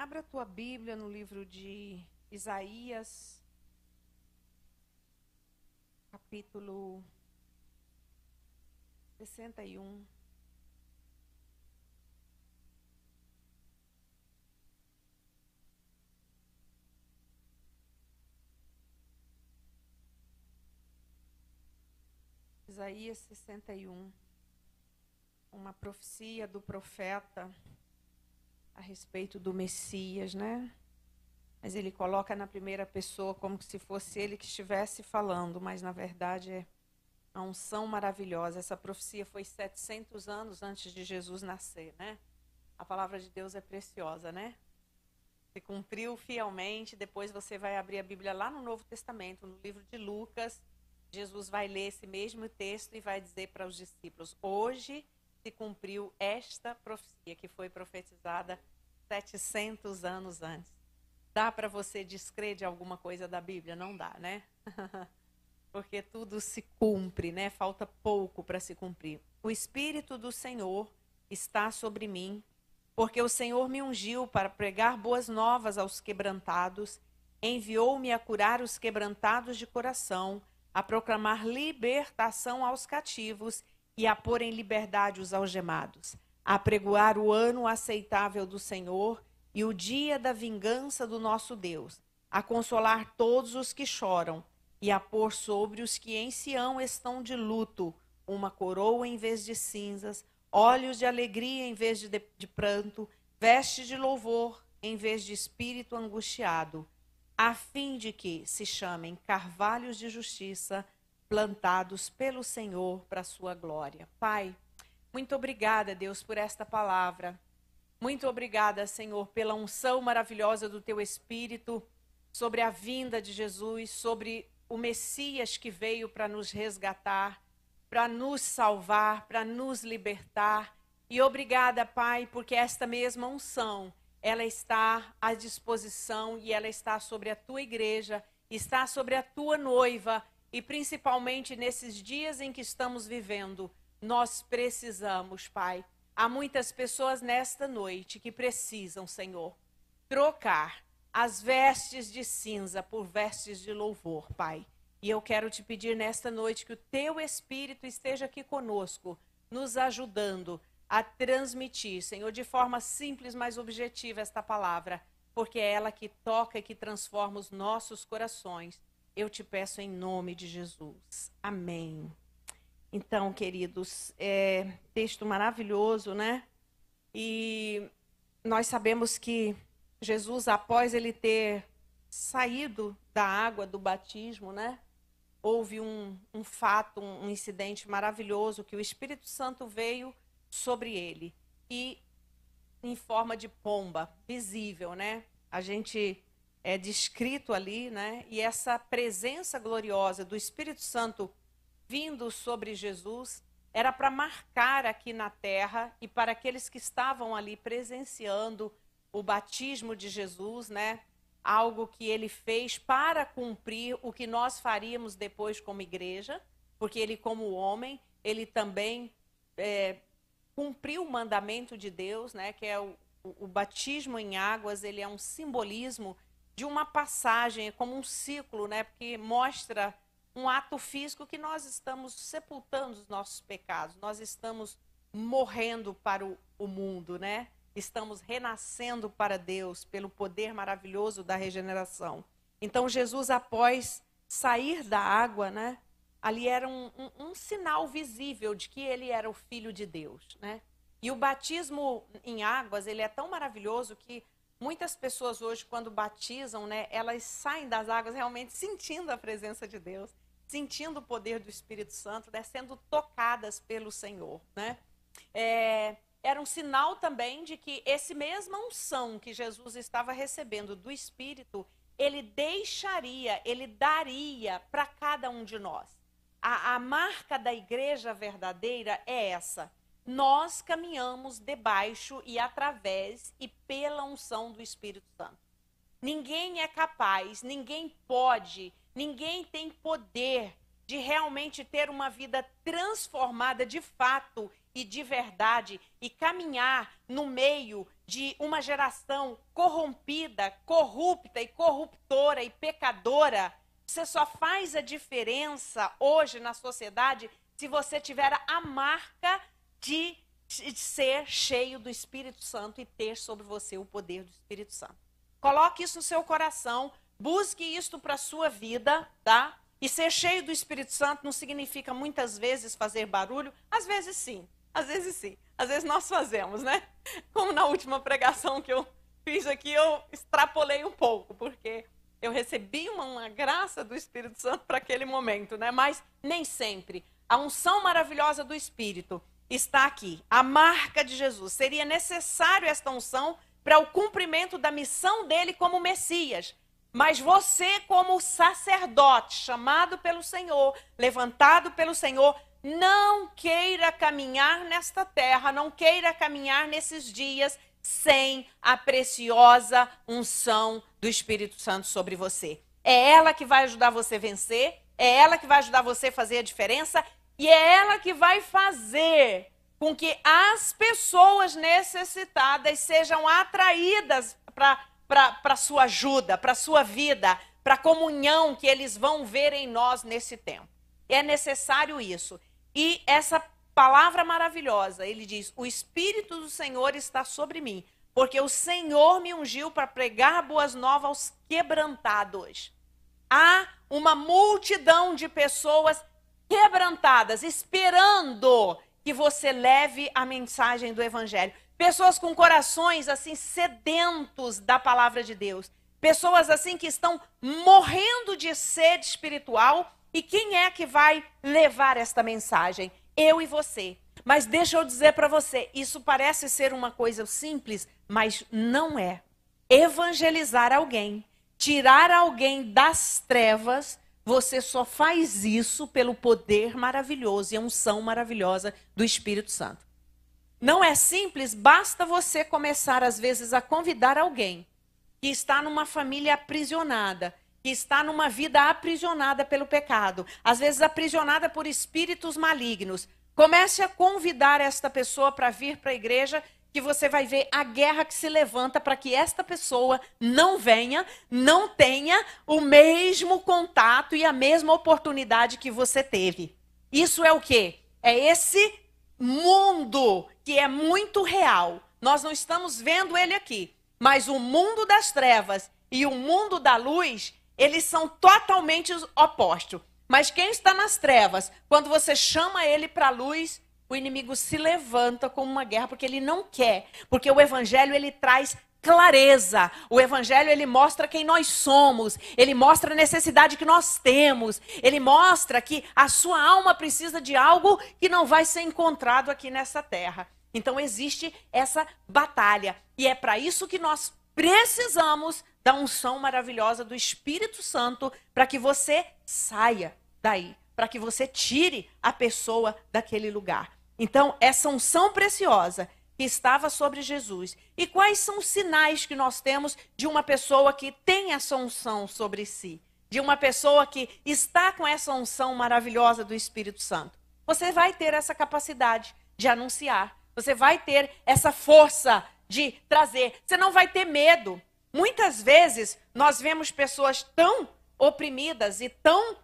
Abra a tua Bíblia no livro de Isaías, capítulo 61. Isaías 61, uma profecia do profeta a respeito do Messias, né? Mas ele coloca na primeira pessoa como se fosse ele que estivesse falando, mas na verdade é a unção maravilhosa. Essa profecia foi 700 anos antes de Jesus nascer, né? A palavra de Deus é preciosa, né? Se cumpriu fielmente. Depois você vai abrir a Bíblia lá no Novo Testamento, no livro de Lucas. Jesus vai ler esse mesmo texto e vai dizer para os discípulos: hoje se cumpriu esta profecia que foi profetizada 700 anos antes. Dá para você descrer de alguma coisa da Bíblia? Não dá, né? Porque tudo se cumpre, né? Falta pouco para se cumprir. O Espírito do Senhor está sobre mim, porque o Senhor me ungiu para pregar boas novas aos quebrantados, enviou-me a curar os quebrantados de coração, a proclamar libertação aos cativos e a pôr em liberdade os algemados, a apregoar o ano aceitável do Senhor e o dia da vingança do nosso Deus, a consolar todos os que choram e a pôr sobre os que em Sião estão de luto uma coroa em vez de cinzas, olhos de alegria em vez de pranto, vestes de louvor em vez de espírito angustiado, a fim de que se chamem carvalhos de justiça, plantados pelo Senhor para a sua glória. Pai, muito obrigada, Deus, por esta palavra. Muito obrigada, Senhor, pela unção maravilhosa do Teu Espírito sobre a vinda de Jesus, sobre o Messias que veio para nos resgatar, para nos salvar, para nos libertar. E obrigada, Pai, porque esta mesma unção, ela está à disposição e ela está sobre a Tua igreja, está sobre a Tua noiva. E principalmente nesses dias em que estamos vivendo, nós precisamos, Pai. Há muitas pessoas nesta noite que precisam, Senhor, trocar as vestes de cinza por vestes de louvor, Pai. E eu quero te pedir nesta noite que o Teu Espírito esteja aqui conosco, nos ajudando a transmitir, Senhor, de forma simples, mas objetiva esta palavra, porque é ela que toca e que transforma os nossos corações. Eu te peço em nome de Jesus. Amém. Então, queridos, texto maravilhoso, né? E nós sabemos que Jesus, após ele ter saído da água do batismo, né? Houve um fato, um incidente maravilhoso, que o Espírito Santo veio sobre ele. E em forma de pomba, visível, né? A gente é descrito ali, né? E essa presença gloriosa do Espírito Santo vindo sobre Jesus era para marcar aqui na terra e para aqueles que estavam ali presenciando o batismo de Jesus, né? Algo que ele fez para cumprir o que nós faríamos depois como igreja, porque ele, como homem, ele também cumpriu o mandamento de Deus, né? Que é o batismo em águas. Ele é um simbolismo de uma passagem, é como um ciclo, né? Porque mostra um ato físico que nós estamos sepultando os nossos pecados, nós estamos morrendo para o mundo, né? Estamos renascendo para Deus pelo poder maravilhoso da regeneração. Então Jesus, após sair da água, né? Ali era um sinal visível de que ele era o Filho de Deus, né? E o batismo em águas, ele é tão maravilhoso que muitas pessoas hoje, quando batizam, né, elas saem das águas realmente sentindo a presença de Deus, sentindo o poder do Espírito Santo, né, sendo tocadas pelo Senhor, né? Era um sinal também de que esse mesma unção que Jesus estava recebendo do Espírito, ele deixaria, ele daria para cada um de nós. A marca da igreja verdadeira é essa: nós caminhamos debaixo e através e pela unção do Espírito Santo. Ninguém é capaz, ninguém pode, ninguém tem poder de realmente ter uma vida transformada de fato e de verdade e caminhar no meio de uma geração corrompida, corrupta e corruptora e pecadora, você só faz a diferença hoje na sociedade se você tiver a marca de ser cheio do Espírito Santo e ter sobre você o poder do Espírito Santo. Coloque isso no seu coração, busque isso para a sua vida, tá? E ser cheio do Espírito Santo não significa muitas vezes fazer barulho, às vezes sim, às vezes sim. Às vezes nós fazemos, né? Como na última pregação que eu fiz aqui, eu extrapolei um pouco, porque eu recebi uma graça do Espírito Santo para aquele momento, né? Mas nem sempre. A unção maravilhosa do Espírito está aqui. A marca de Jesus. Seria necessário esta unção para o cumprimento da missão dele como Messias. Mas você, como sacerdote, chamado pelo Senhor, levantado pelo Senhor, não queira caminhar nesta terra, não queira caminhar nesses dias sem a preciosa unção do Espírito Santo sobre você. É ela que vai ajudar você a vencer, é ela que vai ajudar você a fazer a diferença e é ela que vai fazer com que as pessoas necessitadas sejam atraídas para a sua ajuda, para a sua vida, para a comunhão que eles vão ver em nós nesse tempo. É necessário isso. E essa palavra maravilhosa, ele diz, o Espírito do Senhor está sobre mim, porque o Senhor me ungiu para pregar boas novas aos quebrantados. Há uma multidão de pessoas quebrantadas, esperando que você leve a mensagem do Evangelho. Pessoas com corações assim sedentos da palavra de Deus. Pessoas assim que estão morrendo de sede espiritual. E quem é que vai levar esta mensagem? Eu e você. Mas deixa eu dizer para você, isso parece ser uma coisa simples, mas não é. Evangelizar alguém, tirar alguém das trevas, você só faz isso pelo poder maravilhoso e a unção maravilhosa do Espírito Santo. Não é simples, basta você começar às vezes a convidar alguém que está numa família aprisionada, que está numa vida aprisionada pelo pecado, às vezes aprisionada por espíritos malignos. Comece a convidar esta pessoa para vir para a igreja, que você vai ver a guerra que se levanta para que esta pessoa não venha, não tenha o mesmo contato e a mesma oportunidade que você teve. Isso é o quê? É esse mundo que é muito real. Nós não estamos vendo ele aqui, mas o mundo das trevas e o mundo da luz, eles são totalmente opostos. Mas quem está nas trevas, quando você chama ele para a luz, o inimigo se levanta como uma guerra, porque ele não quer. Porque o evangelho, ele traz clareza. O evangelho, ele mostra quem nós somos. Ele mostra a necessidade que nós temos. Ele mostra que a sua alma precisa de algo que não vai ser encontrado aqui nessa terra. Então existe essa batalha. E é para isso que nós precisamos da unção maravilhosa do Espírito Santo para que você saia daí, para que você tire a pessoa daquele lugar. Então, essa unção preciosa que estava sobre Jesus. E quais são os sinais que nós temos de uma pessoa que tem essa unção sobre si? De uma pessoa que está com essa unção maravilhosa do Espírito Santo? Você vai ter essa capacidade de anunciar. Você vai ter essa força de trazer. Você não vai ter medo. Muitas vezes nós vemos pessoas tão oprimidas e tão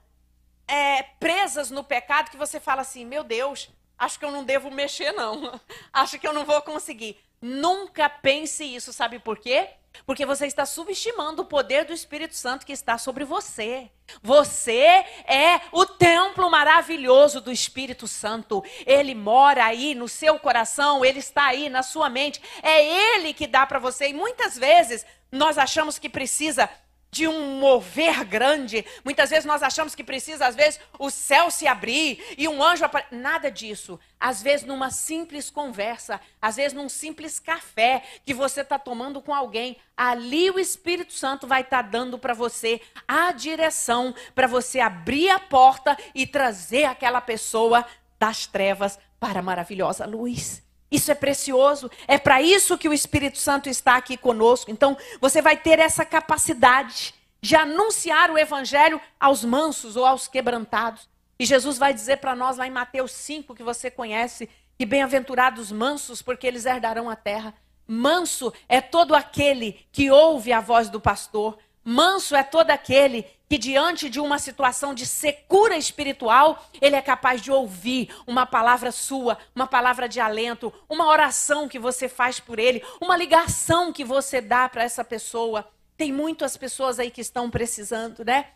presas no pecado que você fala assim, meu Deus, acho que eu não devo mexer não, acho que eu não vou conseguir. Nunca pense isso, sabe por quê? Porque você está subestimando o poder do Espírito Santo que está sobre você. Você é o templo maravilhoso do Espírito Santo. Ele mora aí no seu coração, ele está aí na sua mente. É ele que dá para você. E muitas vezes nós achamos que precisa de um mover grande. Muitas vezes nós achamos que precisa, às vezes, o céu se abrir e um anjo aparecer. Nada disso. Às vezes, numa simples conversa, às vezes, num simples café que você está tomando com alguém, ali o Espírito Santo vai estar dando para você a direção para você abrir a porta e trazer aquela pessoa das trevas para a maravilhosa luz. Isso é precioso, é para isso que o Espírito Santo está aqui conosco. Então, você vai ter essa capacidade de anunciar o evangelho aos mansos ou aos quebrantados. E Jesus vai dizer para nós lá em Mateus 5, que você conhece, que bem-aventurados mansos, porque eles herdarão a terra. Manso é todo aquele que ouve a voz do pastor. Manso é todo aquele que diante de uma situação de secura espiritual, ele é capaz de ouvir uma palavra sua, uma palavra de alento, uma oração que você faz por ele, uma ligação que você dá para essa pessoa. Tem muitas pessoas aí que estão precisando, né?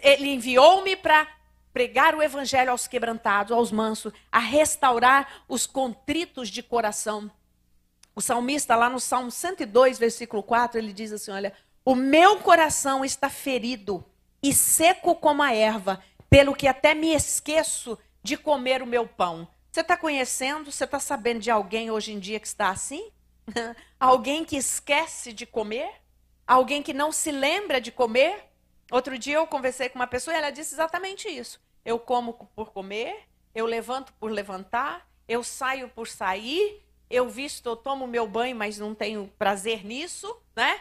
Ele enviou-me para pregar o evangelho aos quebrantados, aos mansos, a restaurar os contritos de coração. O salmista, lá no Salmo 102, versículo 4, ele diz assim, olha, o meu coração está ferido e seco como a erva, pelo que até me esqueço de comer o meu pão. Você está conhecendo, você está sabendo de alguém hoje em dia que está assim? Alguém que esquece de comer? Alguém que não se lembra de comer? Outro dia eu conversei com uma pessoa e ela disse exatamente isso. Eu como por comer, eu levanto por levantar, eu saio por sair, eu visto, eu tomo meu banho, mas não tenho prazer nisso, né?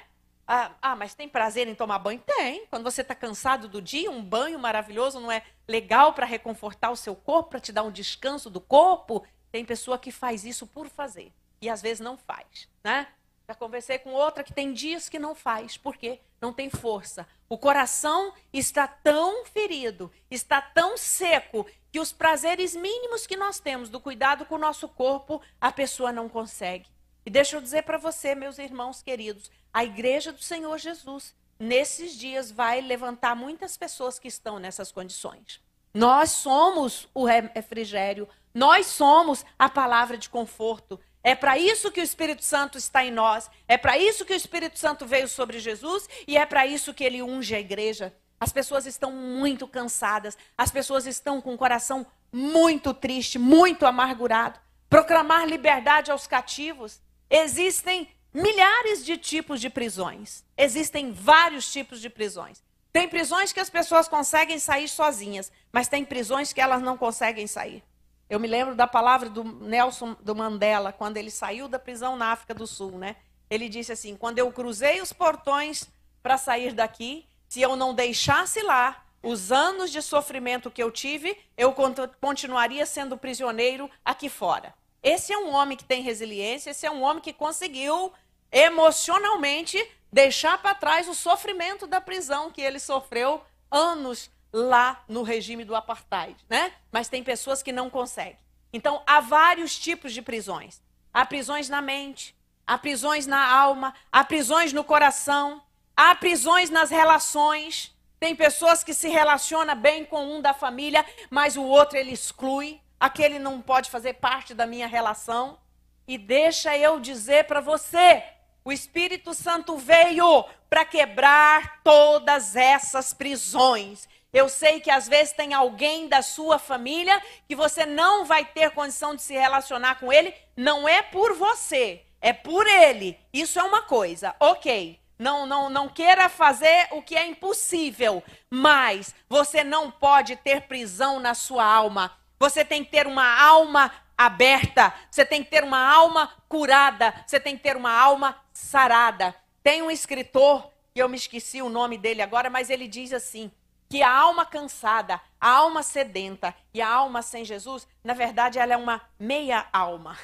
Mas tem prazer em tomar banho? Tem. Quando você está cansado do dia, um banho maravilhoso não é legal para reconfortar o seu corpo, para te dar um descanso do corpo? Tem pessoa que faz isso por fazer e às vezes não faz, né? Já conversei com outra que tem dias que não faz. Por quê? Não tem força. O coração está tão ferido, está tão seco, que os prazeres mínimos que nós temos do cuidado com o nosso corpo, a pessoa não consegue. E deixa eu dizer para você, meus irmãos queridos, a igreja do Senhor Jesus, nesses dias, vai levantar muitas pessoas que estão nessas condições. Nós somos o refrigério, nós somos a palavra de conforto. É para isso que o Espírito Santo está em nós, é para isso que o Espírito Santo veio sobre Jesus e é para isso que ele unge a igreja. As pessoas estão muito cansadas, as pessoas estão com o coração muito triste, muito amargurado. Proclamar liberdade aos cativos. Existem milhares de tipos de prisões. Existem vários tipos de prisões. Tem prisões que as pessoas conseguem sair sozinhas, mas tem prisões que elas não conseguem sair. Eu me lembro da palavra do Nelson do Mandela, quando ele saiu da prisão na África do Sul, né? Ele disse assim, quando eu cruzei os portões para sair daqui, se eu não deixasse lá os anos de sofrimento que eu tive, eu continuaria sendo prisioneiro aqui fora. Esse é um homem que tem resiliência, esse é um homem que conseguiu emocionalmente deixar para trás o sofrimento da prisão que ele sofreu anos lá no regime do apartheid, né? Mas tem pessoas que não conseguem. Então, há vários tipos de prisões. Há prisões na mente, há prisões na alma, há prisões no coração, há prisões nas relações. Tem pessoas que se relacionam bem com um da família, mas o outro ele exclui. Aquele não pode fazer parte da minha relação. E deixa eu dizer para você, o Espírito Santo veio para quebrar todas essas prisões. Eu sei que às vezes tem alguém da sua família que você não vai ter condição de se relacionar com ele. Não é por você, é por ele. Isso é uma coisa, ok. Não queira fazer o que é impossível, mas você não pode ter prisão na sua alma. Você tem que ter uma alma aberta, você tem que ter uma alma curada, você tem que ter uma alma sarada. Tem um escritor, que eu me esqueci o nome dele agora, mas ele diz assim, que a alma cansada, a alma sedenta e a alma sem Jesus, na verdade ela é uma meia alma.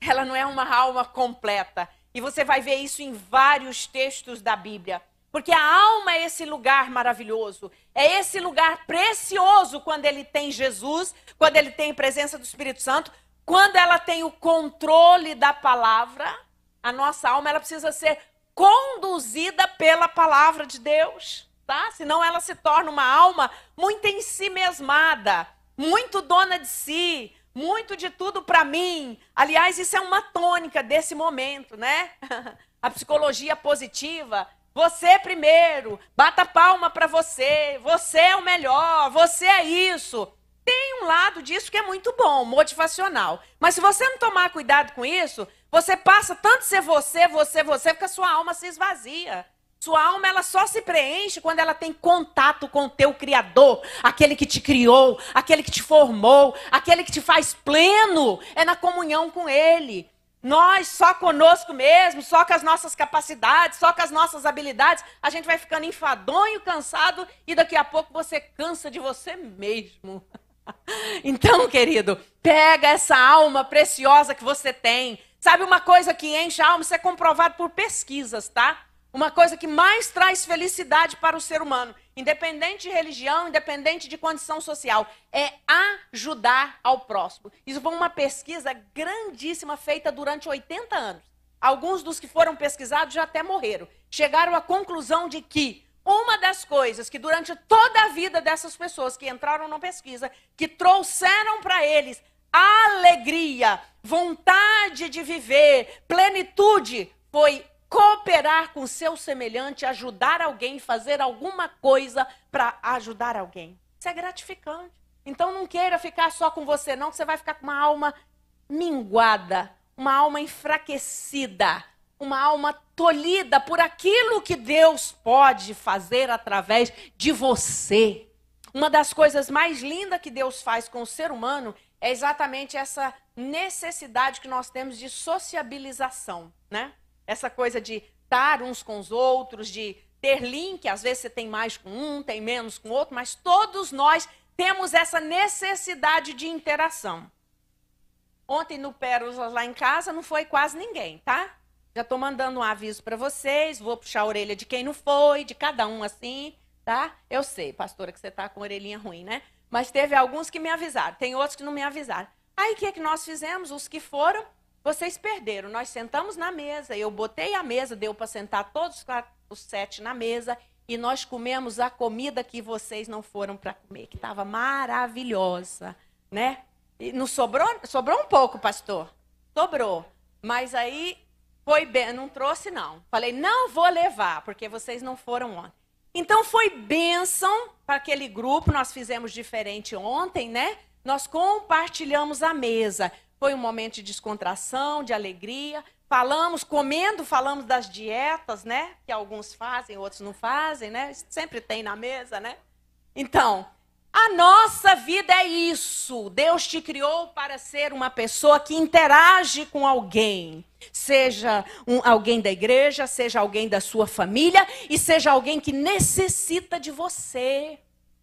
Ela não é uma alma completa. E você vai ver isso em vários textos da Bíblia. Porque a alma é esse lugar maravilhoso, é esse lugar precioso quando ele tem Jesus, quando ele tem a presença do Espírito Santo, quando ela tem o controle da palavra. A nossa alma ela precisa ser conduzida pela palavra de Deus, tá? Senão ela se torna uma alma muito em si mesmada, muito dona de si, muito de tudo para mim. Aliás, isso é uma tônica desse momento, né? A psicologia positiva. Você primeiro, bata palma para você, você é o melhor, você é isso. Tem um lado disso que é muito bom, motivacional. Mas se você não tomar cuidado com isso, você passa tanto a ser você, que a sua alma se esvazia. Sua alma ela só se preenche quando ela tem contato com o teu Criador, aquele que te criou, aquele que te formou, aquele que te faz pleno, é na comunhão com Ele. Nós, só conosco mesmo, só com as nossas capacidades, só com as nossas habilidades, a gente vai ficando enfadonho, cansado, e daqui a pouco você cansa de você mesmo. Então, querido, pega essa alma preciosa que você tem, Sabe uma coisa que enche a alma? Isso é comprovado por pesquisas, tá? Uma coisa que mais traz felicidade para o ser humano, independente de religião, independente de condição social, é ajudar ao próximo. Isso foi uma pesquisa grandíssima feita durante 80 anos. Alguns dos que foram pesquisados já até morreram. Chegaram à conclusão de que uma das coisas que durante toda a vida dessas pessoas que entraram na pesquisa, que trouxeram para eles alegria, vontade de viver, plenitude, foi cooperar com seu semelhante, ajudar alguém, fazer alguma coisa para ajudar alguém. Isso é gratificante. Então não queira ficar só com você, não, que você vai ficar com uma alma minguada, uma alma enfraquecida, uma alma tolhida por aquilo que Deus pode fazer através de você. Uma das coisas mais lindas que Deus faz com o ser humano é exatamente essa necessidade que nós temos de sociabilização, né? Essa coisa de estar uns com os outros, de ter link, às vezes você tem mais com um, tem menos com o outro, mas todos nós temos essa necessidade de interação. Ontem no Pérolas lá em casa não foi quase ninguém, tá? Já estou mandando um aviso para vocês, vou puxar a orelha de quem não foi, de cada um assim, tá? Eu sei, pastora, que você está com a orelhinha ruim, né? Mas teve alguns que me avisaram, tem outros que não me avisaram. Aí o que nós fizemos? Os que foram, vocês perderam. Nós sentamos na mesa, eu botei a mesa, deu para sentar todos os 7 na mesa e nós comemos a comida que vocês não foram para comer, que estava maravilhosa, né? E não sobrou um pouco, pastor. Sobrou. Mas aí foi bem, não trouxe não. Falei, não vou levar, porque vocês não foram ontem. Então foi bênção para aquele grupo, nós fizemos diferente ontem, né? Nós compartilhamos a mesa. Foi um momento de descontração, de alegria. Falamos das dietas, né? Que alguns fazem, outros não fazem, né? Sempre tem na mesa, né? Então, a nossa vida é isso. Deus te criou para ser uma pessoa que interage com alguém. Seja alguém da igreja, seja alguém da sua família e seja alguém que necessita de você.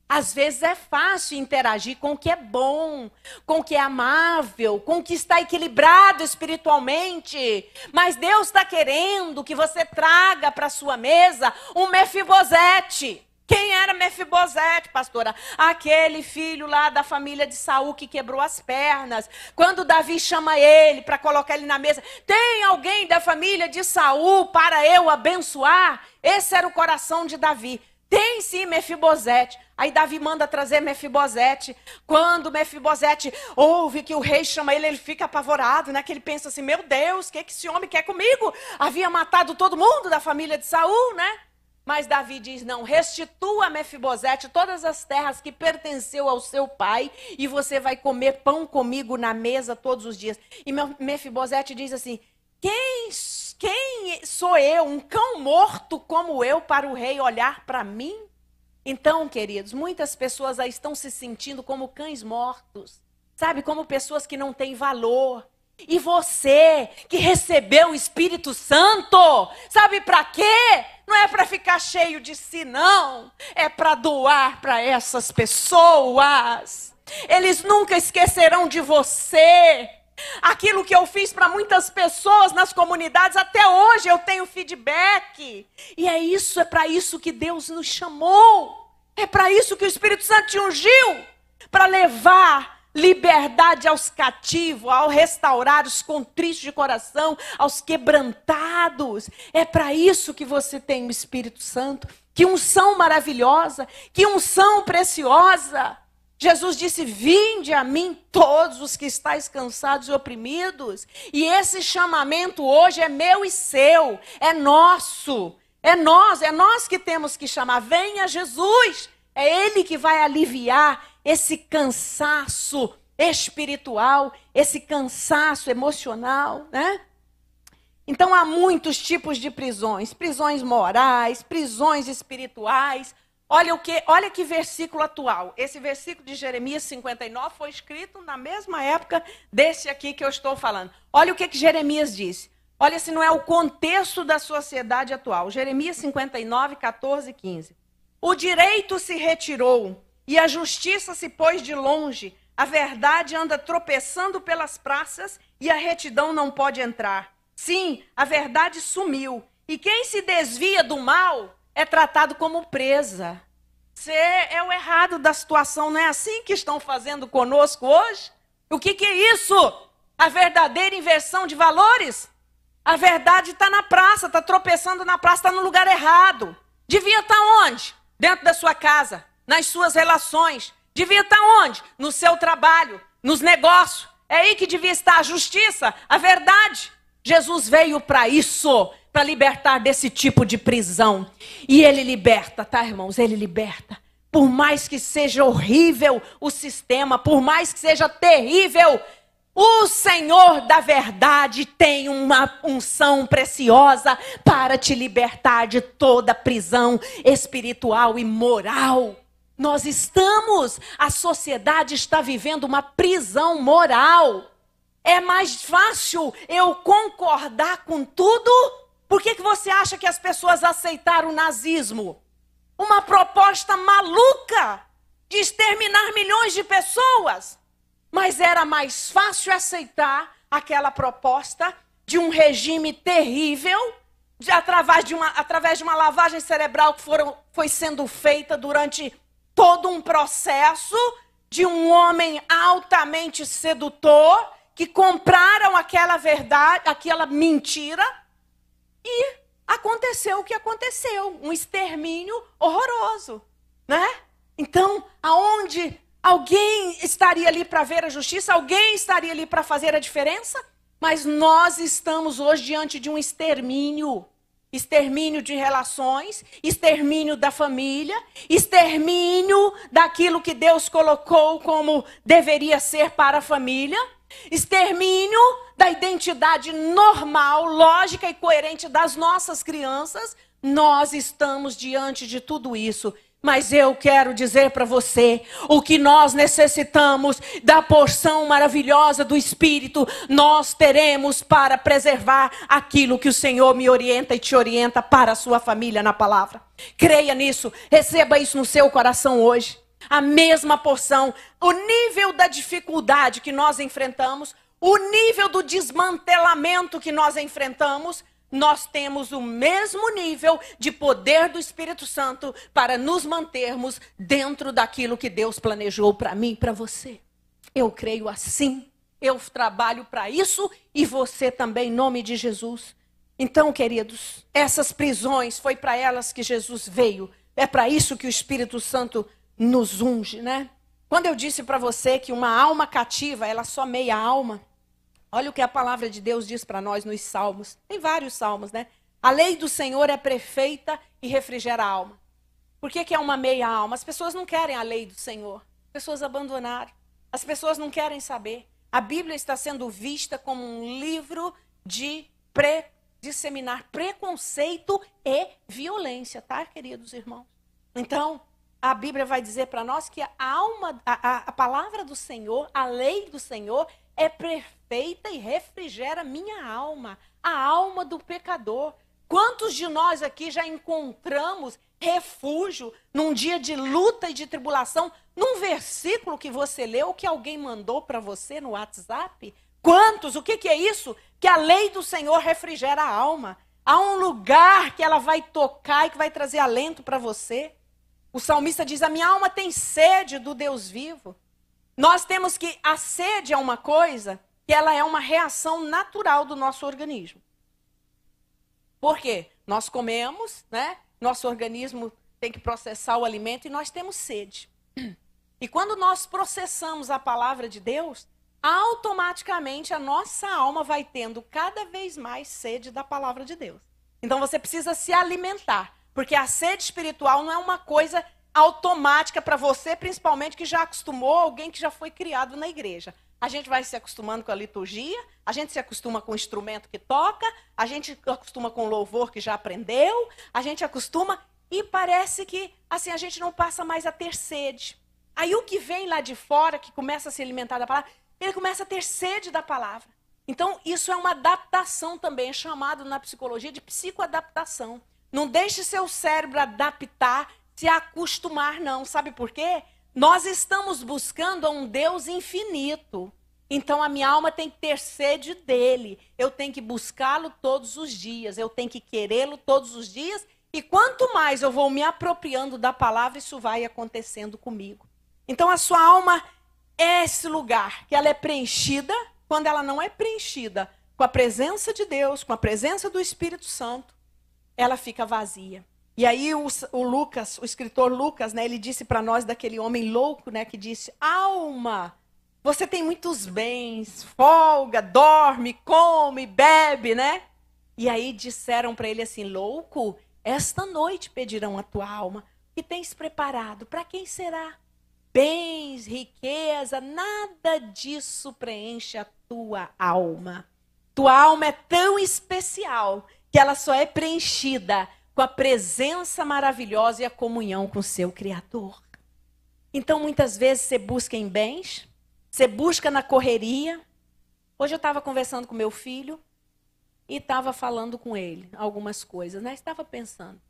Às vezes é fácil interagir com o que é bom, com o que é amável, com o que está equilibrado espiritualmente. Mas Deus está querendo que você traga para a sua mesa um Mefibosete. Quem era Mefibosete, pastora? Aquele filho lá da família de Saul que quebrou as pernas. Quando Davi chama ele para colocar ele na mesa, tem alguém da família de Saul para eu abençoar? Esse era o coração de Davi. Tem sim Mefibosete. Aí Davi manda trazer Mefibosete. Quando Mefibosete ouve que o rei chama ele, ele fica apavorado, né? Que ele pensa assim, meu Deus, o que esse homem quer comigo? Havia matado todo mundo da família de Saul, né? Mas Davi diz, não, restitua a Mefibosete todas as terras que pertenceu ao seu pai e você vai comer pão comigo na mesa todos os dias. E Mefibosete diz assim, quem sou eu, um cão morto como eu, para o rei olhar para mim? Então, queridos, muitas pessoas aí estão se sentindo como cães mortos, sabe? Como pessoas que não têm valor. E você, que recebeu o Espírito Santo, sabe para quê? Não é para ficar cheio de si, não. É para doar para essas pessoas. Eles nunca esquecerão de você. Aquilo que eu fiz para muitas pessoas nas comunidades, até hoje eu tenho feedback. E é para isso que Deus nos chamou. É para isso que o Espírito Santo te ungiu. Para levar liberdade aos cativos, ao restaurar os contritos de coração, aos quebrantados. É para isso que você tem o Espírito Santo. Que unção maravilhosa, que unção preciosa. Jesus disse, vinde a mim todos os que estáis cansados e oprimidos. E esse chamamento hoje é meu e seu, é nosso. É nós que temos que chamar. Venha Jesus, é Ele que vai aliviar esse cansaço espiritual, esse cansaço emocional, né? Então há muitos tipos de prisões, prisões morais, prisões espirituais. Olha que versículo atual. Esse versículo de Jeremias 59 foi escrito na mesma época desse aqui que eu estou falando. Olha o que Jeremias disse. Olha se não é o contexto da sociedade atual. Jeremias 59, 14 e 15. O direito se retirou e a justiça se pôs de longe. a verdade anda tropeçando pelas praças e a retidão não pode entrar. Sim, a verdade sumiu. E quem se desvia do mal é tratado como presa. Você é o errado da situação, não é assim que estão fazendo conosco hoje? O que é isso? A verdadeira inversão de valores? A verdade está na praça, está tropeçando na praça, está no lugar errado. Devia estar onde? Dentro da sua casa, nas suas relações. Devia estar onde? No seu trabalho, nos negócios. É aí que devia estar a justiça, a verdade. Jesus veio para isso, para libertar desse tipo de prisão. E ele liberta, tá, irmãos? Ele liberta. Por mais que seja horrível o sistema, por mais que seja terrível, o Senhor da verdade tem uma unção preciosa para te libertar de toda prisão espiritual e moral. A sociedade está vivendo uma prisão moral. É mais fácil eu concordar com tudo? Por que você acha que as pessoas aceitaram o nazismo? Uma proposta maluca de exterminar milhões de pessoas. Mas era mais fácil aceitar aquela proposta de um regime terrível, através de uma lavagem cerebral que foi sendo feita durante todo um processo de um homem altamente sedutor, que compraram aquela verdade, aquela mentira, e aconteceu o que aconteceu, um extermínio horroroso, né? Então, aonde alguém estaria ali para ver a justiça, alguém estaria ali para fazer a diferença, mas nós estamos hoje diante de um extermínio. Extermínio de relações, extermínio da família, extermínio daquilo que Deus colocou como deveria ser para a família, extermínio da identidade normal, lógica e coerente das nossas crianças. Nós estamos diante de tudo isso. Mas eu quero dizer para você, o que nós necessitamos da porção maravilhosa do Espírito, nós teremos para preservar aquilo que o Senhor me orienta e te orienta para a sua família na palavra. Creia nisso, receba isso no seu coração hoje. A mesma porção, o nível da dificuldade que nós enfrentamos, o nível do desmantelamento que nós enfrentamos, nós temos o mesmo nível de poder do Espírito Santo para nos mantermos dentro daquilo que Deus planejou para mim e para você. Eu creio assim, eu trabalho para isso e você também, em nome de Jesus. Então, queridos, essas prisões, foi para elas que Jesus veio. É para isso que o Espírito Santo nos unge, né? Quando eu disse para você que uma alma cativa, ela só meia alma, olha o que a palavra de Deus diz para nós nos salmos. Tem vários salmos, né? A lei do Senhor é perfeita e refrigera a alma. Por que é uma meia alma? As pessoas não querem a lei do Senhor. As pessoas abandonaram. As pessoas não querem saber. A Bíblia está sendo vista como um livro de disseminar preconceito e violência, tá, queridos irmãos? Então, a Bíblia vai dizer para nós que a palavra do Senhor, a lei do Senhor, é perfeita e refrigera minha alma, a alma do pecador. Quantos de nós aqui já encontramos refúgio num dia de luta e de tribulação, num versículo que você leu, que alguém mandou para você no WhatsApp? Quantos? O que é isso? Que a lei do Senhor refrigera a alma. Há um lugar que ela vai tocar e que vai trazer alento para você. O salmista diz, a minha alma tem sede do Deus vivo. Nós temos que, a sede é uma coisa que ela é uma reação natural do nosso organismo. Por quê? Nós comemos, né? Nosso organismo tem que processar o alimento e nós temos sede. E quando nós processamos a palavra de Deus, automaticamente a nossa alma vai tendo cada vez mais sede da palavra de Deus. Então você precisa se alimentar, porque a sede espiritual não é uma coisa automática para você, principalmente que já acostumou, alguém que já foi criado na igreja. A gente vai se acostumando com a liturgia, a gente se acostuma com o instrumento que toca, a gente acostuma com o louvor que já aprendeu, a gente acostuma e parece que assim a gente não passa mais a ter sede. Aí o que vem lá de fora, que começa a se alimentar da palavra, ele começa a ter sede da palavra. Então isso é uma adaptação também, é chamado na psicologia de psicoadaptação. Não deixe seu cérebro adaptar, se acostumar não. Sabe por quê? nós estamos buscando a um Deus infinito. Então a minha alma tem que ter sede dele. Eu tenho que buscá-lo todos os dias. Eu tenho que querê-lo todos os dias. E quanto mais eu vou me apropriando da palavra, isso vai acontecendo comigo. Então a sua alma é esse lugar que ela é preenchida. Quando ela não é preenchida com a presença de Deus, com a presença do Espírito Santo, ela fica vazia. E aí o Lucas, o escritor Lucas, né, ele disse para nós daquele homem louco, né, que disse: alma, você tem muitos bens, folga, dorme, come, bebe, né? E aí disseram para ele assim: louco, esta noite pedirão a tua alma. O que tens preparado? Para quem será? Bens, riqueza, nada disso preenche a tua alma. Tua alma é tão especial que ela só é preenchida com a presença maravilhosa e a comunhão com o seu Criador. Então, muitas vezes, você busca em bens, você busca na correria. Hoje eu estava conversando com meu filho e estava falando com ele algumas coisas, né? Estava pensando,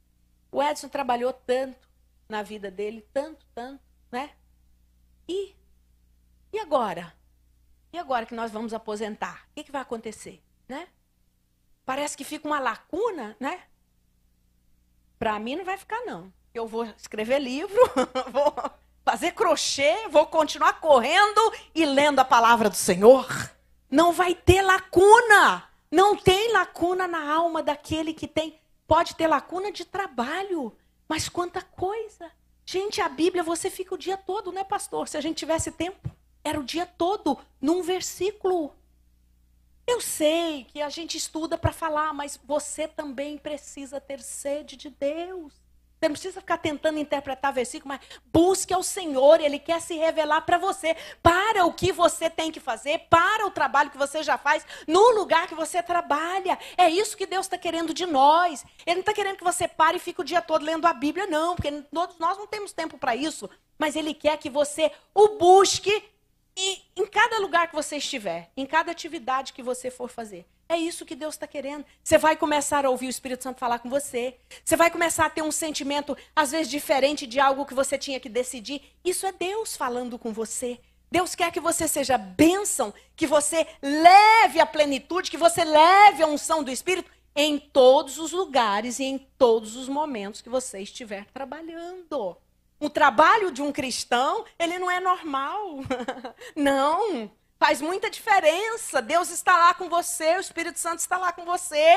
o Edson trabalhou tanto na vida dele, tanto, né? E agora? E agora que nós vamos aposentar? O que vai acontecer, né? Parece que fica uma lacuna, né? Para mim não vai ficar, não. Eu vou escrever livro, vou fazer crochê, vou continuar correndo e lendo a palavra do Senhor. Não vai ter lacuna. Não tem lacuna na alma daquele que tem. Pode ter lacuna de trabalho, mas quanta coisa. Gente, a Bíblia você fica o dia todo, né, pastor? Se a gente tivesse tempo, era o dia todo num versículo. Eu sei que a gente estuda para falar, mas você também precisa ter sede de Deus. Você não precisa ficar tentando interpretar versículo, mas busque ao Senhor, Ele quer se revelar para você, para o que você tem que fazer, para o trabalho que você já faz, no lugar que você trabalha. É isso que Deus está querendo de nós. Ele não está querendo que você pare e fique o dia todo lendo a Bíblia, não, porque todos nós não temos tempo para isso. Mas Ele quer que você o busque e em cada lugar que você estiver, em cada atividade que você for fazer. É isso que Deus está querendo. Você vai começar a ouvir o Espírito Santo falar com você. Você vai começar a ter um sentimento, às vezes, diferente de algo que você tinha que decidir. Isso é Deus falando com você. Deus quer que você seja bênção, que você leve a plenitude, que você leve a unção do Espírito em todos os lugares e em todos os momentos que você estiver trabalhando. O trabalho de um cristão, ele não é normal. Não. Faz muita diferença. Deus está lá com você, o Espírito Santo está lá com você.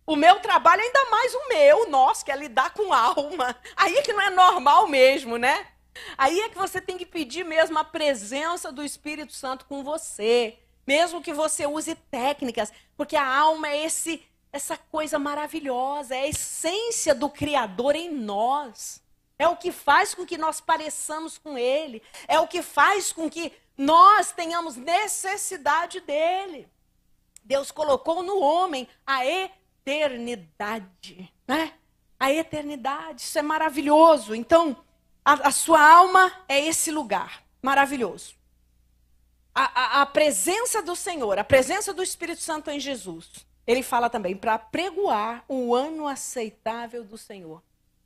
O meu trabalho, ainda mais o meu, nosso, que é lidar com alma. Aí é que não é normal mesmo, né? Aí é que você tem que pedir mesmo a presença do Espírito Santo com você. Mesmo que você use técnicas, porque a alma é essa coisa maravilhosa, é a essência do Criador em nós. É o que faz com que nós pareçamos com Ele. É o que faz com que nós tenhamos necessidade dEle. Deus colocou no homem a eternidade, né? A eternidade, isso é maravilhoso. Então, a sua alma é esse lugar maravilhoso. A presença do Senhor, a presença do Espírito Santo em Jesus. Ele fala também para pregoar o ano aceitável do Senhor.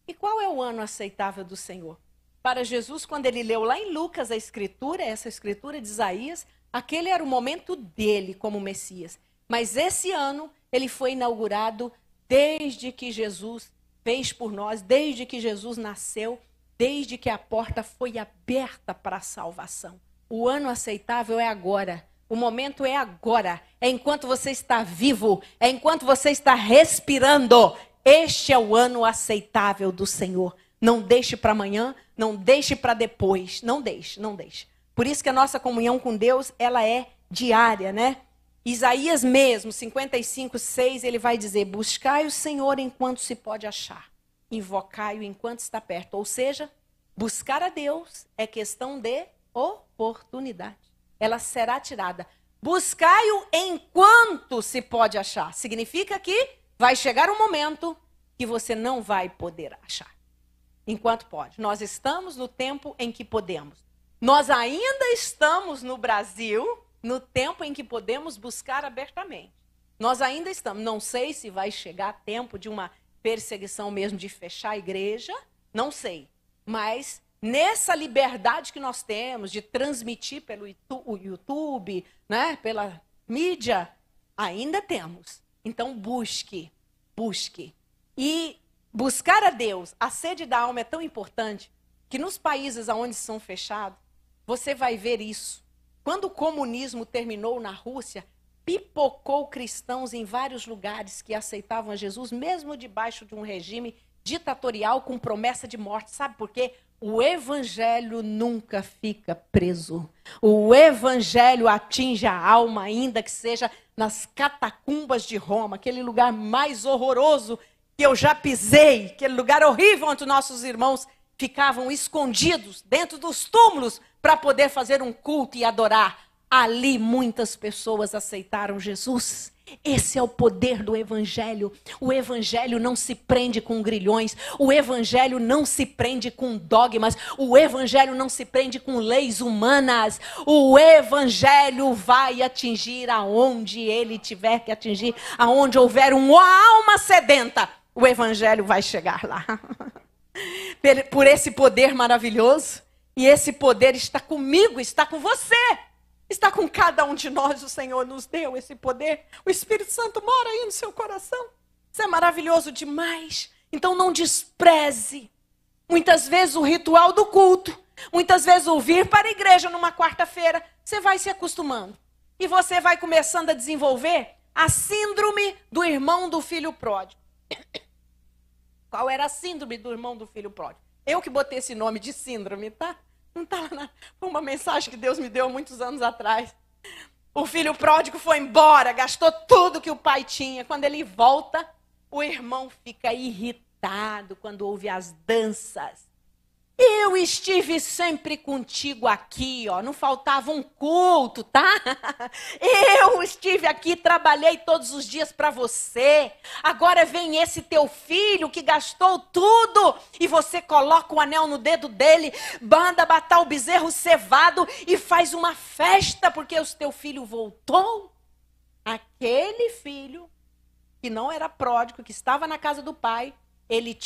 E qual é o ano aceitável do Senhor? Para Jesus, quando ele leu lá em Lucas a escritura, essa escritura de Isaías, aquele era o momento dele como Messias. Mas esse ano, ele foi inaugurado desde que Jesus fez por nós, desde que Jesus nasceu, desde que a porta foi aberta para a salvação. O ano aceitável é agora. O momento é agora. É enquanto você está vivo, é enquanto você está respirando. Este é o ano aceitável do Senhor. Não deixe para amanhã, não deixe para depois. Não deixe, não deixe. Por isso que a nossa comunhão com Deus, ela é diária, né? Isaías mesmo, 55:6, ele vai dizer: buscai o Senhor enquanto se pode achar. Invocai-o enquanto está perto. Ou seja, buscar a Deus é questão de oportunidade. Ela será tirada. Buscai-o enquanto se pode achar. Significa que vai chegar um momento que você não vai poder achar. Enquanto pode. Nós estamos no tempo em que podemos. Nós ainda estamos no Brasil, no tempo em que podemos buscar abertamente. Nós ainda estamos. Não sei se vai chegar tempo de uma perseguição mesmo, de fechar a igreja. Não sei. Mas nessa liberdade que nós temos de transmitir pelo YouTube, né, pela mídia, ainda temos. Então busque. E buscar a Deus, a sede da alma é tão importante que nos países onde são fechados, você vai ver isso. Quando o comunismo terminou na Rússia, pipocou cristãos em vários lugares que aceitavam a Jesus, mesmo debaixo de um regime ditatorial com promessa de morte. Sabe por quê? O evangelho nunca fica preso. O evangelho atinge a alma, ainda que seja nas catacumbas de Roma, aquele lugar mais horroroso que eu já pisei, aquele lugar horrível onde nossos irmãos ficavam escondidos dentro dos túmulos para poder fazer um culto e adorar. Ali muitas pessoas aceitaram Jesus. Esse é o poder do evangelho. O evangelho não se prende com grilhões. O evangelho não se prende com dogmas. O evangelho não se prende com leis humanas. O evangelho vai atingir aonde ele tiver que atingir. Aonde houver uma alma sedenta, o evangelho vai chegar lá. Por esse poder maravilhoso. E esse poder está comigo, está com você. Está com cada um de nós, o Senhor nos deu esse poder. O Espírito Santo mora aí no seu coração. Isso é maravilhoso demais. Então não despreze. Muitas vezes o ritual do culto, muitas vezes o vir para a igreja numa quarta-feira, você vai se acostumando. E você vai começando a desenvolver a síndrome do irmão do filho pródigo. Qual era a síndrome do irmão do filho pródigo? Eu que botei esse nome de síndrome, tá? Não está lá, foi uma mensagem que Deus me deu muitos anos atrás. O filho pródigo foi embora, gastou tudo que o pai tinha. Quando ele volta, o irmão fica irritado quando ouve as danças. Eu estive sempre contigo aqui, ó, não faltava um culto, tá? Eu estive aqui, trabalhei todos os dias para você. Agora vem esse teu filho que gastou tudo e você coloca o anel no dedo dele, manda matar o bezerro cevado e faz uma festa porque o teu filho voltou. Aquele filho que não era pródigo, que estava na casa do pai, ele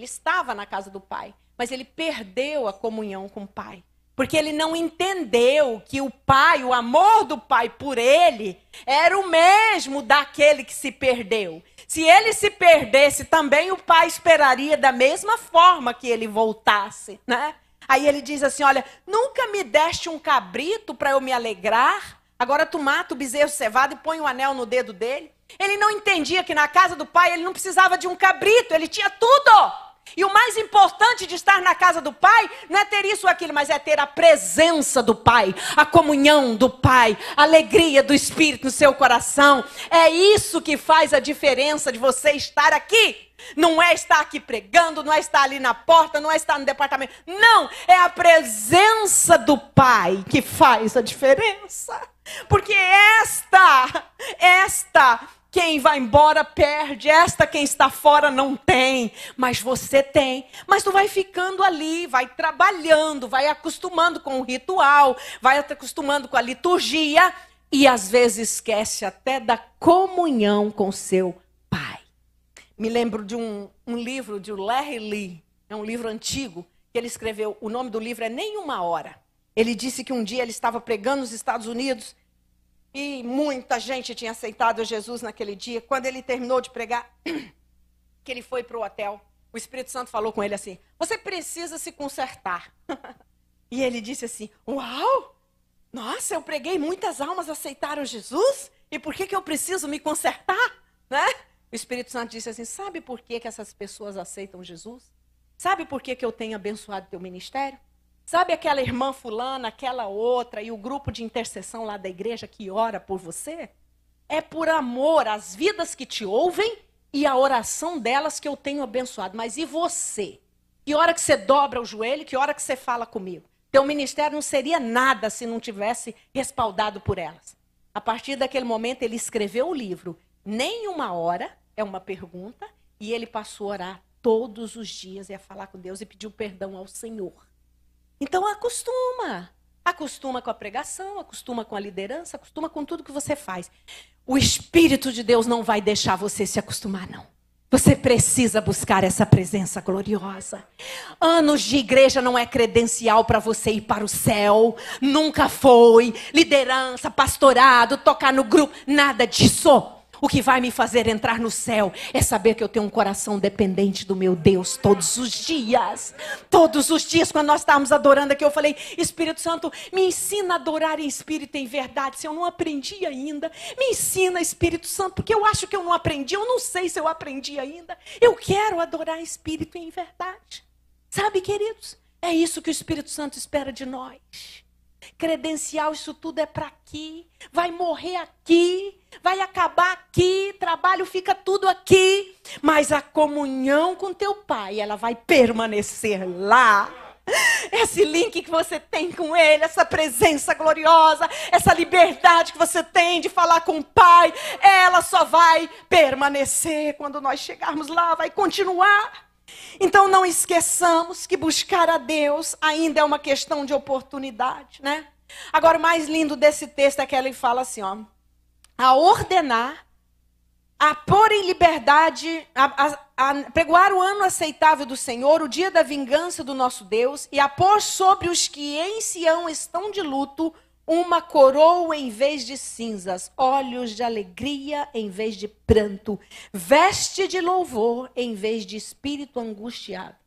estava na casa do pai. Mas ele perdeu a comunhão com o pai. Porque ele não entendeu que o pai, o amor do pai por ele, era o mesmo daquele que se perdeu. Se ele se perdesse, também o pai esperaria da mesma forma que ele voltasse, né? Aí ele diz assim, olha, nunca me deste um cabrito para eu me alegrar? Agora tu mata o bezerro cevado e põe um anel no dedo dele? Ele não entendia que na casa do pai ele não precisava de um cabrito, ele tinha tudo. E o mais importante de estar na casa do pai não é ter isso ou aquilo, mas é ter a presença do pai, a comunhão do pai, a alegria do Espírito no seu coração. É isso que faz a diferença de você estar aqui. Não é estar aqui pregando, não é estar ali na porta, não é estar no departamento. Não, é a presença do pai que faz a diferença. Porque esta quem vai embora perde, quem está fora não tem, mas você tem. Mas tu vai ficando ali, vai trabalhando, vai acostumando com o ritual, vai acostumando com a liturgia e às vezes esquece até da comunhão com seu pai. Me lembro de um livro de Larry Lee, é um livro antigo, que ele escreveu, o nome do livro é Nem Uma Hora. Ele disse que um dia ele estava pregando nos Estados Unidos, e muita gente tinha aceitado Jesus naquele dia. Quando ele terminou de pregar, que ele foi para o hotel, o Espírito Santo falou com ele assim, você precisa se consertar. E ele disse assim, uau, nossa, eu preguei, muitas almas aceitaram Jesus, e por que eu preciso me consertar? Né? O Espírito Santo disse assim, sabe por que essas pessoas aceitam Jesus? Sabe por que eu tenho abençoado teu ministério? Sabe aquela irmã fulana, aquela outra e o grupo de intercessão lá da igreja que ora por você? É por amor às vidas que te ouvem e a oração delas que eu tenho abençoado. Mas e você? Que hora que você dobra o joelho, que hora que você fala comigo? Teu ministério não seria nada se não tivesse respaldado por elas. A partir daquele momento ele escreveu o livro Nem Uma Hora, é uma pergunta, e ele passou a orar todos os dias e a falar com Deus e pediu perdão ao Senhor. Então acostuma com a pregação, acostuma com a liderança, acostuma com tudo que você faz. O Espírito de Deus não vai deixar você se acostumar, não. Você precisa buscar essa presença gloriosa. Anos de igreja não é credencial para você ir para o céu. Nunca foi. Liderança, pastorado, tocar no grupo, nada disso. O que vai me fazer entrar no céu é saber que eu tenho um coração dependente do meu Deus todos os dias. Todos os dias, quando nós estávamos adorando aqui, eu falei, Espírito Santo, me ensina a adorar em espírito e em verdade. Se eu não aprendi ainda, me ensina, Espírito Santo, porque eu acho que eu não aprendi. Eu não sei se eu aprendi ainda. Eu quero adorar em espírito e em verdade. Sabe, queridos? É isso que o Espírito Santo espera de nós. Credencial, isso tudo é para aqui. Vai morrer aqui. Vai acabar aqui, trabalho fica tudo aqui, mas a comunhão com teu Pai, ela vai permanecer lá. Esse link que você tem com Ele, essa presença gloriosa, essa liberdade que você tem de falar com o Pai, ela só vai permanecer quando nós chegarmos lá, vai continuar. Então não esqueçamos que buscar a Deus ainda é uma questão de oportunidade, né? Agora o mais lindo desse texto é que ele fala assim, ó. A ordenar, a pôr em liberdade, a pregoar o ano aceitável do Senhor, o dia da vingança do nosso Deus, e a pôr sobre os que em Sião estão de luto uma coroa em vez de cinzas, olhos de alegria em vez de pranto, veste de louvor em vez de espírito angustiado.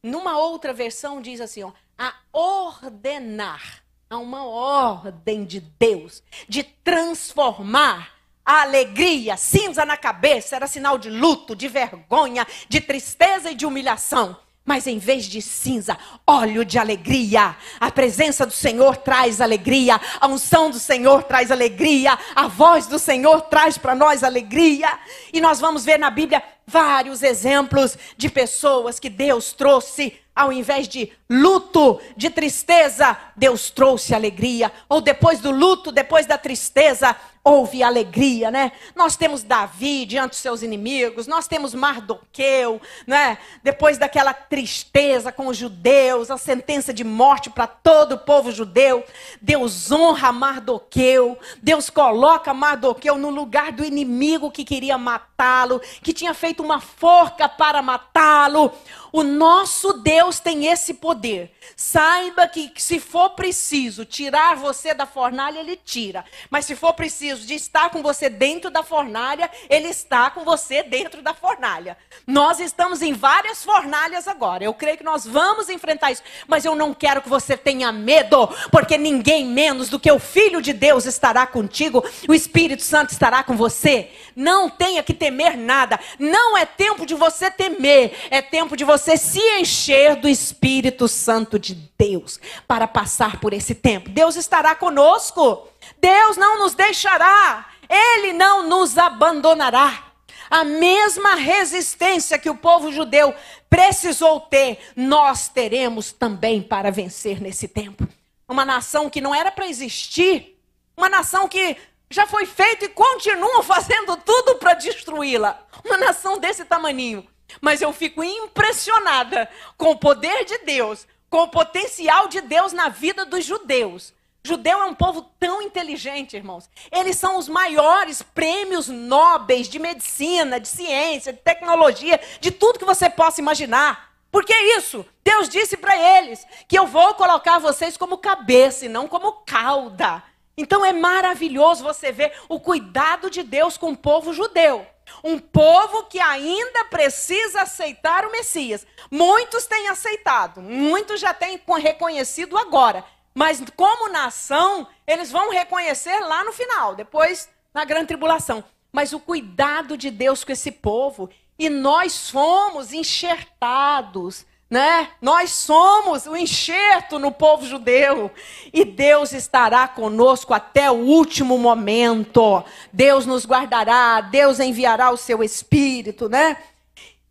Numa outra versão diz assim, ó, a ordenar. Há uma ordem de Deus de transformar a alegria, cinza na cabeça, era sinal de luto, de vergonha, de tristeza e de humilhação. Mas em vez de cinza, óleo de alegria. A presença do Senhor traz alegria, a unção do Senhor traz alegria, a voz do Senhor traz para nós alegria. E nós vamos ver na Bíblia vários exemplos de pessoas que Deus trouxe. Ao invés de luto, de tristeza, Deus trouxe alegria. Ou depois do luto, depois da tristeza, houve alegria, né? Nós temos Davi diante dos seus inimigos, nós temos Mardoqueu, né? Depois daquela tristeza com os judeus, a sentença de morte para todo o povo judeu, Deus honra Mardoqueu, Deus coloca Mardoqueu no lugar do inimigo que queria matá-lo, que tinha feito uma forca para matá-lo. O nosso Deus tem esse poder. Saiba que se for preciso tirar você da fornalha, Ele tira. Mas se for preciso de estar com você dentro da fornalha, Ele está com você dentro da fornalha. Nós estamos em várias fornalhas agora. Eu creio que nós vamos enfrentar isso. Mas eu não quero que você tenha medo, porque ninguém menos do que o Filho de Deus estará contigo. O Espírito Santo estará com você. Não tenha que temer nada. Não é tempo de você temer. É tempo de você se encher do Espírito Santo de Deus para passar por esse tempo. Deus estará conosco. Deus não nos deixará. Ele não nos abandonará. A mesma resistência que o povo judeu precisou ter, nós teremos também para vencer nesse tempo. Uma nação que não era para existir, uma nação que já foi feita e continua fazendo tudo para destruí-la. Uma nação desse tamaninho. Mas eu fico impressionada com o poder de Deus, com o potencial de Deus na vida dos judeus. Judeu é um povo tão inteligente, irmãos. Eles são os maiores prêmios nobres de medicina, de ciência, de tecnologia, de tudo que você possa imaginar. Por que isso? Deus disse para eles que eu vou colocar vocês como cabeça e não como cauda. Então é maravilhoso você ver o cuidado de Deus com o povo judeu. Um povo que ainda precisa aceitar o Messias. Muitos têm aceitado, muitos já têm reconhecido agora. Mas como nação, eles vão reconhecer lá no final, depois na grande tribulação. Mas o cuidado de Deus com esse povo, e nós fomos enxertados, né? Nós somos o enxerto no povo judeu. E Deus estará conosco até o último momento. Deus nos guardará, Deus enviará o seu Espírito, né?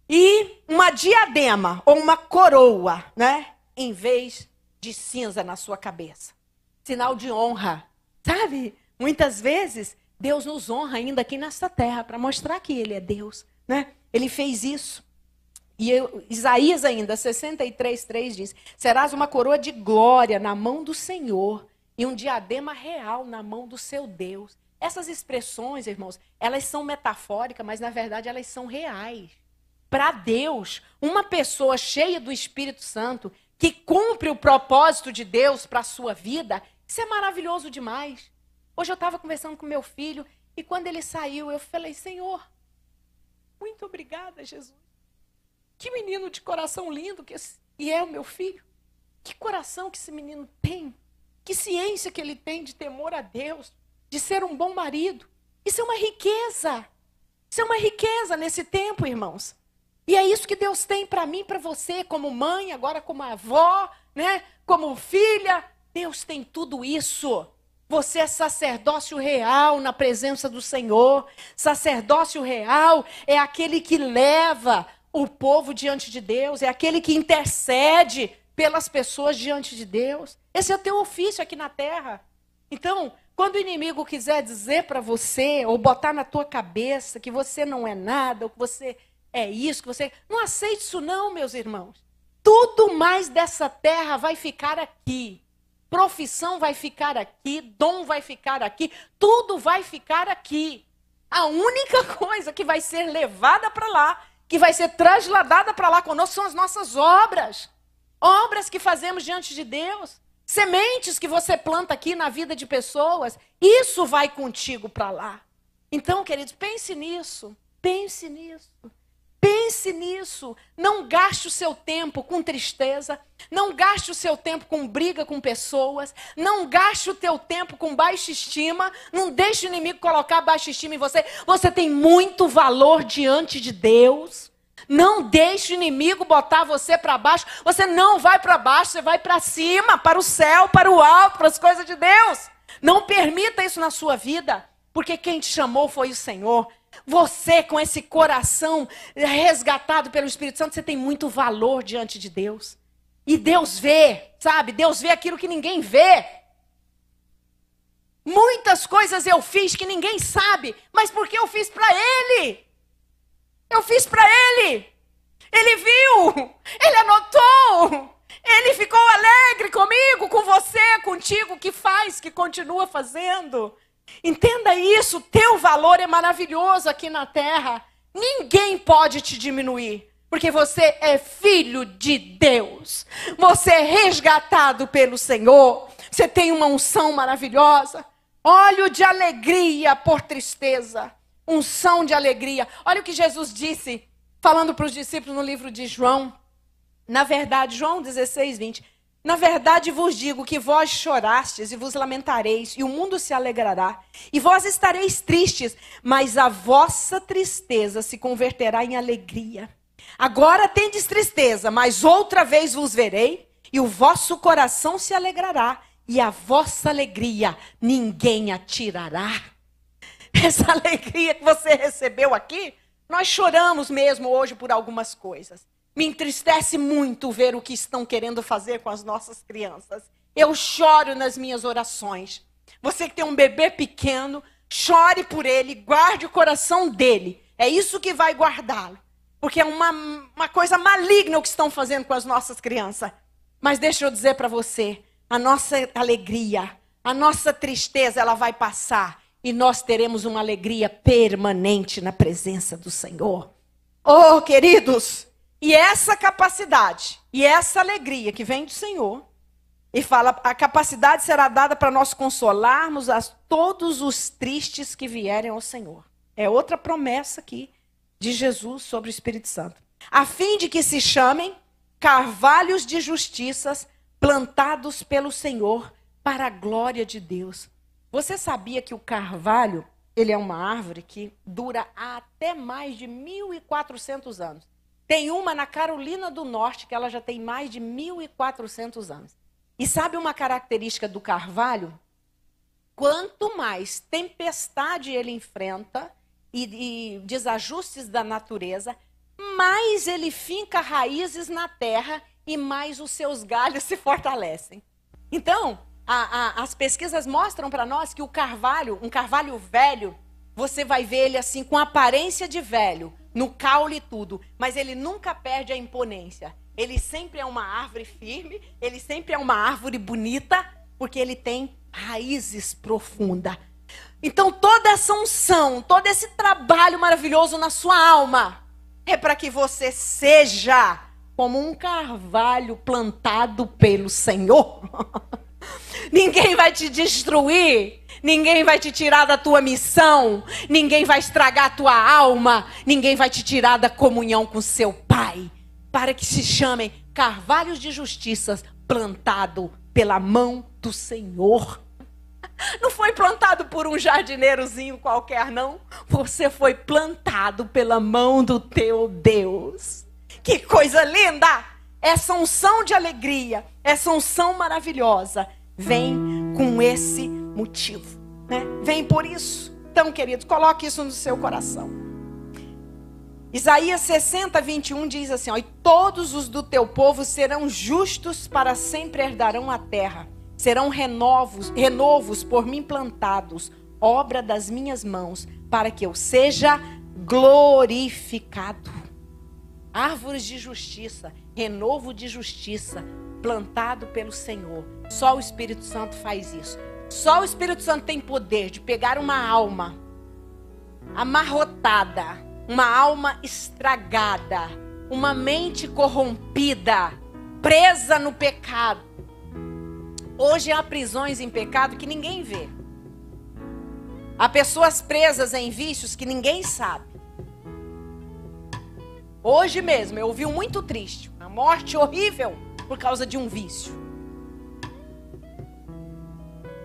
E uma diadema ou uma coroa, né? Em vez de cinza na sua cabeça. Sinal de honra. Sabe? Muitas vezes, Deus nos honra ainda aqui nesta terra, para mostrar que Ele é Deus, né? Ele fez isso. E Isaías ainda, 63:3 diz, serás uma coroa de glória na mão do Senhor e um diadema real na mão do seu Deus. Essas expressões, irmãos, elas são metafóricas, mas na verdade elas são reais. Para Deus, uma pessoa cheia do Espírito Santo, que cumpre o propósito de Deus para a sua vida, isso é maravilhoso demais. Hoje eu estava conversando com meu filho e quando ele saiu, eu falei, Senhor, muito obrigada, Jesus. Que menino de coração lindo que é o meu filho. Que coração que esse menino tem. Que ciência que ele tem de temor a Deus, de ser um bom marido. Isso é uma riqueza. Isso é uma riqueza nesse tempo, irmãos. E é isso que Deus tem para mim, para você, como mãe, agora como avó, né? Como filha. Deus tem tudo isso. Você é sacerdócio real na presença do Senhor. Sacerdócio real é aquele que leva o povo diante de Deus, é aquele que intercede pelas pessoas diante de Deus. Esse é o teu ofício aqui na terra. Então, quando o inimigo quiser dizer para você, ou botar na tua cabeça que você não é nada, ou que você é isso, que você... Não aceite isso não, meus irmãos. Tudo mais dessa terra vai ficar aqui. Profissão vai ficar aqui, dom vai ficar aqui, tudo vai ficar aqui. A única coisa que vai ser levada para lá, que vai ser trasladada para lá conosco, são as nossas obras. Obras que fazemos diante de Deus. Sementes que você planta aqui na vida de pessoas, isso vai contigo para lá. Então, queridos, pense nisso. Pense nisso. Pense nisso. Não gaste o seu tempo com tristeza. Não gaste o seu tempo com briga com pessoas. Não gaste o teu tempo com baixa estima. Não deixe o inimigo colocar baixa estima em você. Você tem muito valor diante de Deus. Não deixe o inimigo botar você para baixo. Você não vai para baixo, você vai para cima, para o céu, para o alto, para as coisas de Deus. Não permita isso na sua vida, porque quem te chamou foi o Senhor. Você, com esse coração resgatado pelo Espírito Santo, você tem muito valor diante de Deus. E Deus vê, sabe? Deus vê aquilo que ninguém vê. Muitas coisas eu fiz que ninguém sabe, mas porque eu fiz para Ele. Eu fiz para Ele. Ele viu, Ele anotou. Ele ficou alegre comigo, com você, contigo, que faz, que continua fazendo. Entenda isso, teu valor é maravilhoso aqui na terra. Ninguém pode te diminuir, porque você é filho de Deus. Você é resgatado pelo Senhor. Você tem uma unção maravilhosa. Óleo de alegria por tristeza. Unção de alegria. Olha o que Jesus disse, falando para os discípulos no livro de João. Na verdade, João 16, 20. Na verdade vos digo que vós chorastes e vos lamentareis, e o mundo se alegrará. E vós estareis tristes, mas a vossa tristeza se converterá em alegria. Agora tendes tristeza, mas outra vez vos verei, e o vosso coração se alegrará, e a vossa alegria ninguém a tirará. Essa alegria que você recebeu aqui, nós choramos mesmo hoje por algumas coisas. Me entristece muito ver o que estão querendo fazer com as nossas crianças. Eu choro nas minhas orações. Você que tem um bebê pequeno, chore por ele, guarde o coração dele. É isso que vai guardá-lo. Porque é uma coisa maligna o que estão fazendo com as nossas crianças. Mas deixa eu dizer para você, a nossa alegria, a nossa tristeza, ela vai passar. E nós teremos uma alegria permanente na presença do Senhor. Oh, queridos! E essa capacidade, e essa alegria que vem do Senhor, e fala, a capacidade será dada para nós consolarmos a todos os tristes que vierem ao Senhor. É outra promessa aqui de Jesus sobre o Espírito Santo. A fim de que se chamem carvalhos de justiças plantados pelo Senhor para a glória de Deus. Você sabia que o carvalho, ele é uma árvore que dura até mais de 1.400 anos. Tem uma na Carolina do Norte, que ela já tem mais de 1.400 anos. E sabe uma característica do carvalho? Quanto mais tempestade ele enfrenta e desajustes da natureza, mais ele finca raízes na terra e mais os seus galhos se fortalecem. Então, as pesquisas mostram para nós que o carvalho, um carvalho velho, você vai ver ele assim com aparência de velho, no caule e tudo, mas ele nunca perde a imponência. Ele sempre é uma árvore firme, ele sempre é uma árvore bonita, porque ele tem raízes profundas. Então toda essa unção, todo esse trabalho maravilhoso na sua alma, é para que você seja como um carvalho plantado pelo Senhor. Ninguém vai te destruir, ninguém vai te tirar da tua missão, ninguém vai estragar a tua alma, ninguém vai te tirar da comunhão com seu Pai, para que se chamem carvalhos de justiça plantado pela mão do Senhor. Não foi plantado por um jardineirozinho qualquer, não. Você foi plantado pela mão do teu Deus. Que coisa linda! Essa unção de alegria, essa unção maravilhosa, vem com esse motivo, né? Vem por isso. Então, queridos, coloque isso no seu coração. Isaías 60, 21 diz assim, ó, e todos os do teu povo serão justos, para sempre herdarão a terra. Serão renovos por mim plantados, obra das minhas mãos, para que eu seja glorificado. Árvores de justiça, renovo de justiça, plantado pelo Senhor. Só o Espírito Santo faz isso. Só o Espírito Santo tem poder de pegar uma alma amarrotada, uma alma estragada, uma mente corrompida, presa no pecado. Hoje há prisões em pecado que ninguém vê. Há pessoas presas em vícios que ninguém sabe. Hoje mesmo eu ouvi um muito triste, uma morte horrível por causa de um vício.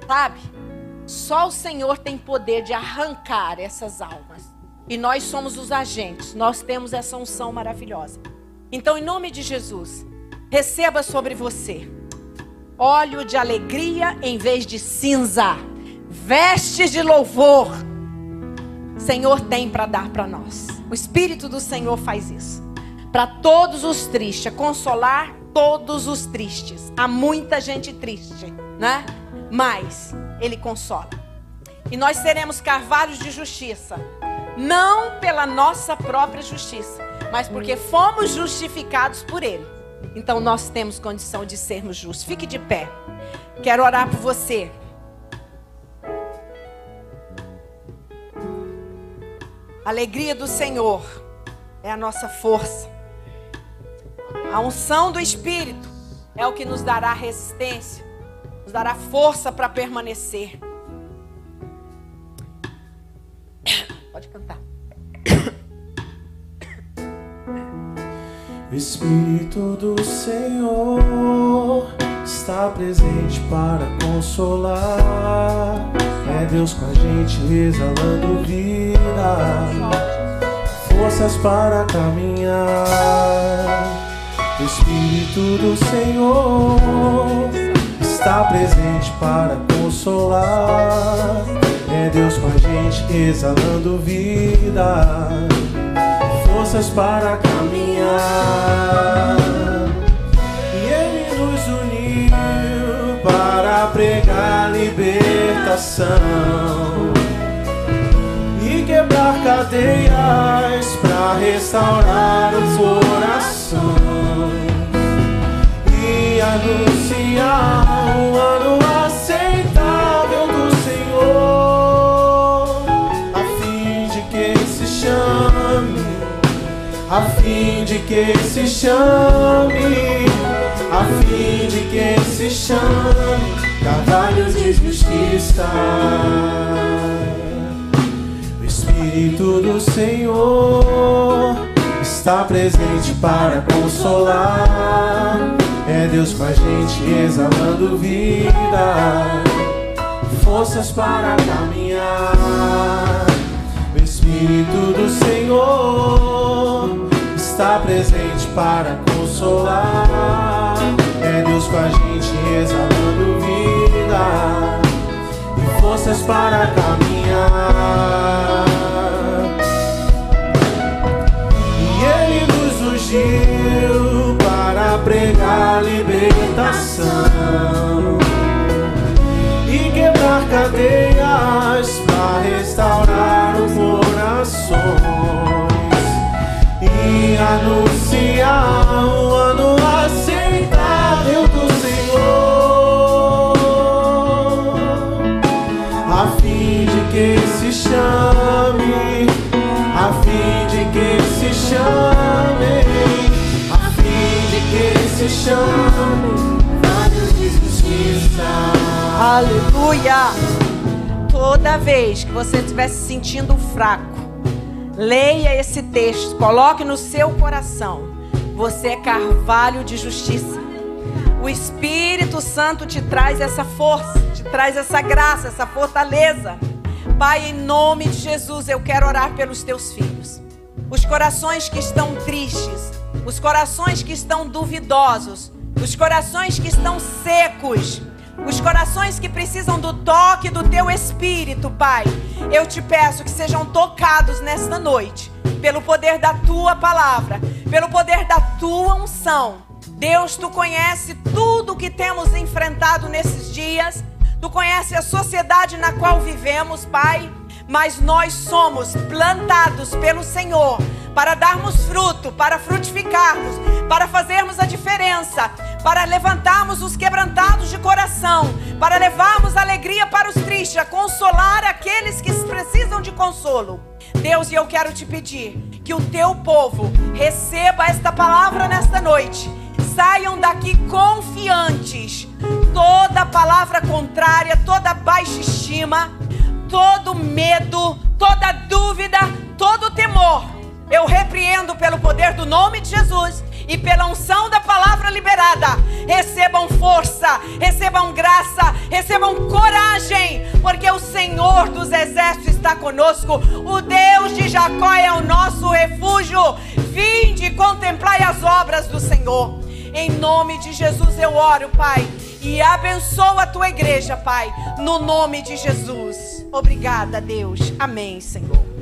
Sabe? Só o Senhor tem poder de arrancar essas almas. E nós somos os agentes, nós temos essa unção maravilhosa. Então, em nome de Jesus, receba sobre você óleo de alegria em vez de cinza, vestes de louvor. O Senhor tem para dar para nós. O Espírito do Senhor faz isso. Para todos os tristes, consolar todos os tristes. Há muita gente triste, né? Mas Ele consola. E nós seremos carvalhos de justiça. Não pela nossa própria justiça, mas porque fomos justificados por Ele. Então nós temos condição de sermos justos. Fique de pé. Quero orar por você. A alegria do Senhor é a nossa força. A unção do Espírito é o que nos dará resistência, nos dará força para permanecer. Pode cantar. O Espírito do Senhor está presente para consolar. É Deus com a gente exalando vida, forças para caminhar. O Espírito do Senhor está presente para consolar. É Deus com a gente exalando vida, forças para caminhar. E Ele nos uniu para pregar libertação e quebrar cadeias, para restaurar o coração e anunciar o ano aceitável do Senhor, a fim de que se chame, a fim de que se chame, a fim de que se chame carvalhos de justiça. O Espírito do Senhor está presente para consolar. É Deus com a gente exalando vida, forças para caminhar. O Espírito do Senhor está presente para consolar. É Deus com a gente exalando vida e forças para caminhar. E Ele nos ungiu para pregar libertação e quebrar cadeias, para restaurar os corações e anunciar o ano aceitável do Senhor, a fim de que se chame, a fim de que se chame chame vale de justiça. Aleluia! Toda vez que você estiver se sentindo fraco, leia esse texto, coloque no seu coração. Você é carvalho de justiça. O Espírito Santo te traz essa força, te traz essa graça, essa fortaleza. Pai, em nome de Jesus, eu quero orar pelos teus filhos. Os corações que estão tristes, os corações que estão duvidosos, os corações que estão secos, os corações que precisam do toque do teu Espírito, Pai. Eu te peço que sejam tocados nesta noite, pelo poder da tua palavra, pelo poder da tua unção. Deus, tu conhece tudo o que temos enfrentado nesses dias. Tu conhece a sociedade na qual vivemos, Pai. Mas nós somos plantados pelo Senhor para darmos fruto, para frutificarmos, para fazermos a diferença, para levantarmos os quebrantados de coração, para levarmos alegria para os tristes, a consolar aqueles que precisam de consolo. Deus, e eu quero te pedir que o teu povo receba esta palavra nesta noite. Saiam daqui confiantes. Toda palavra contrária, toda baixa estima, todo medo, toda dúvida, todo temor, eu repreendo pelo poder do nome de Jesus e pela unção da palavra liberada. Recebam força, recebam graça, recebam coragem, porque o Senhor dos exércitos está conosco. O Deus de Jacó é o nosso refúgio. Vinde e contemplai as obras do Senhor. Em nome de Jesus eu oro, Pai, e abençoa a tua igreja, Pai, no nome de Jesus. Obrigada, Deus. Amém, Senhor.